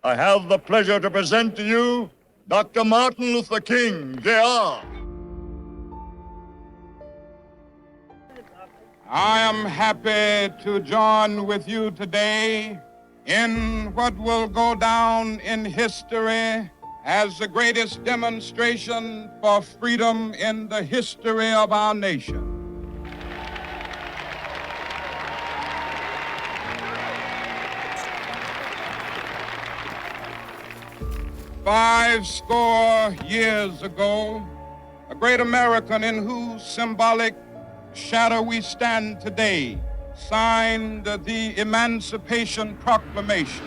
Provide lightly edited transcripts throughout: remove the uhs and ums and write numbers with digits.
I have the pleasure to present to you Dr. Martin Luther King, Jr. I am happy to join with you today in what will go down in history as the greatest demonstration for freedom in the history of our nation. Five score years ago, a great American in whose symbolic shadow we stand today signed the Emancipation Proclamation.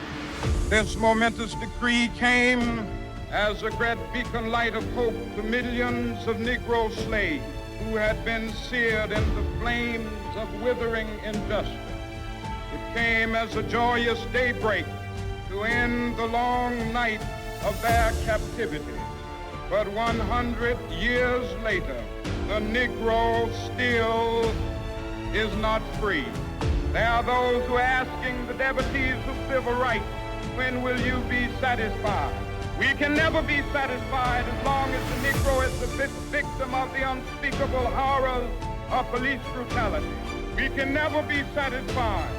This momentous decree came as a great beacon light of hope to millions of Negro slaves who had been seared in the flames of withering injustice. It came as a joyous daybreak to end the long night of their captivity. But 100 years later, the Negro still is not free. There are those who are asking the devotees of civil rights, when will you be satisfied? We can never be satisfied as long as the Negro is the victim of the unspeakable horrors of police brutality. We can never be satisfied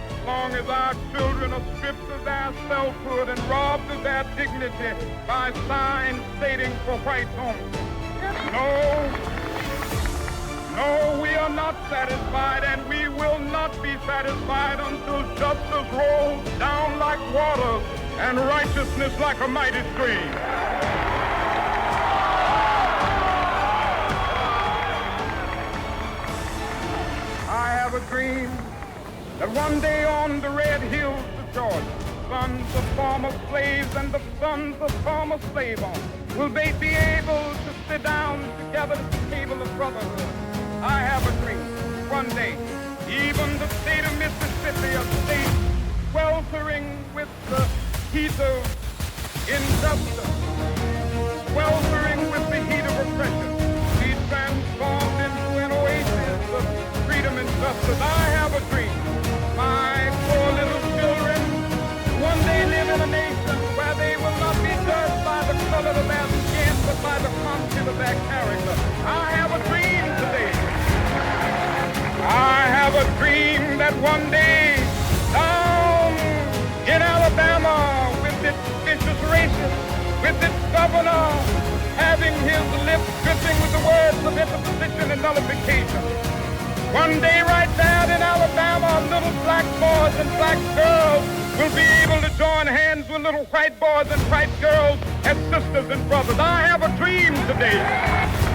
as long as our children are stripped of their selfhood and robbed of their dignity by signs stating for whites only. No, we are not satisfied, and we will not be satisfied until justice rolls down like waters and righteousness like a mighty stream. I have a dream that one day on the red hills of Georgia, sons of former slaves and the sons of former slave owners will they be able to sit down together at the table of brotherhood. I have a dream one day, even the state of Mississippi, a state sweltering with the heat of injustice, sweltering with the heat of oppression, be transformed into an oasis of freedom and justice. I have a dream. My poor little children one day live in a nation where they will not be judged by the color of their skin, but by the content of their character. I have a dream today. I have a dream that one day down in Alabama, with its vicious racists, with its governor having his lips dripping with the words of interposition and nullification, one day right there in Alabama, little black boys and black girls will be able to join hands with little white boys and white girls as sisters and brothers. I have a dream today.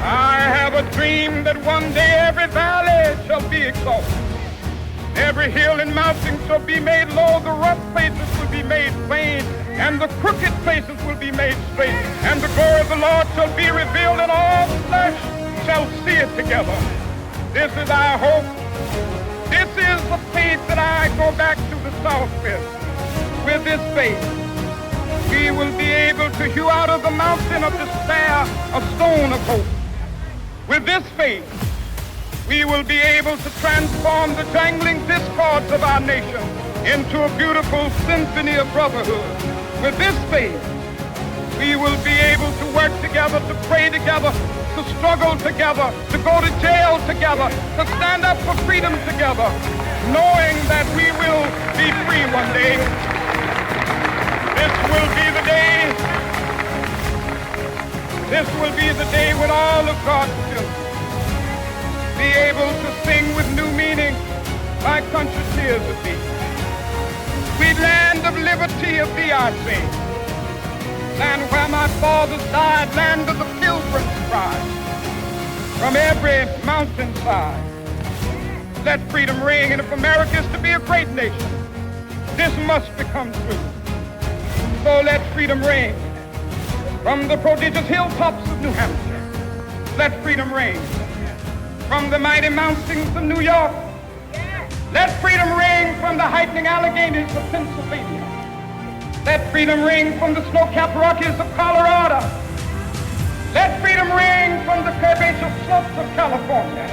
I have a dream that one day every valley shall be exalted. Every hill and mountain shall be made low. The rough places will be made plain, and the crooked places will be made straight. And the glory of the Lord shall be revealed, and all flesh shall see it together. This is our hope. This is the faith that I go back to the South with. With this faith, we will be able to hew out of the mountain of despair a stone of hope. With this faith, we will be able to transform the jangling discords of our nation into a beautiful symphony of brotherhood. With this faith, we will be able to work together, to pray together, to struggle together, to go to jail together, to stand up for freedom together, knowing that we will be free one day. This will be the day. This will be the day when all of God's children be able to sing with new meaning like country tears of thee. Sweet land of liberty of thee I sing. Land where my fathers died, land of the pilgrim's pride. From every mountainside, let freedom ring. And if America is to be a great nation, this must become true. So let freedom ring. From the prodigious hilltops of New Hampshire, let freedom ring. From the mighty mountains of New York, let freedom ring. From the heightening Alleghanies of Pennsylvania, let freedom ring. From the snow-capped Rockies of Colorado, let freedom ring. From the curvaceous slopes of California.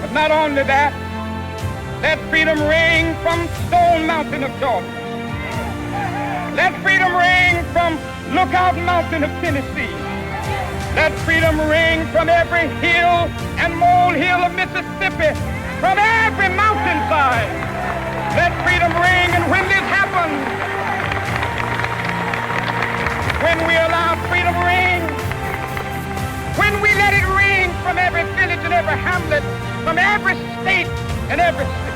But not only that, let freedom ring from Stone Mountain of Georgia. Let freedom ring from Lookout Mountain of Tennessee. Let freedom ring from every hill and molehill of Mississippi, from every mountainside. Let freedom ring, and when this happens, when we allow freedom ring, when we let it ring from every village and every hamlet, from every state and every city,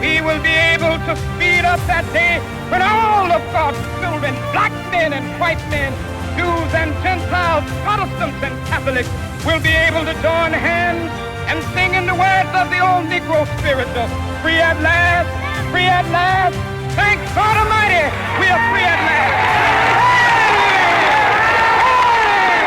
we will be able to speed up that day when all of God's children, black men and white men, Jews and Gentiles, Protestants and Catholics, will be able to join hands and sing in the words of the old Negro spiritual, free at last, free at last. Thank God Almighty, we are free at last.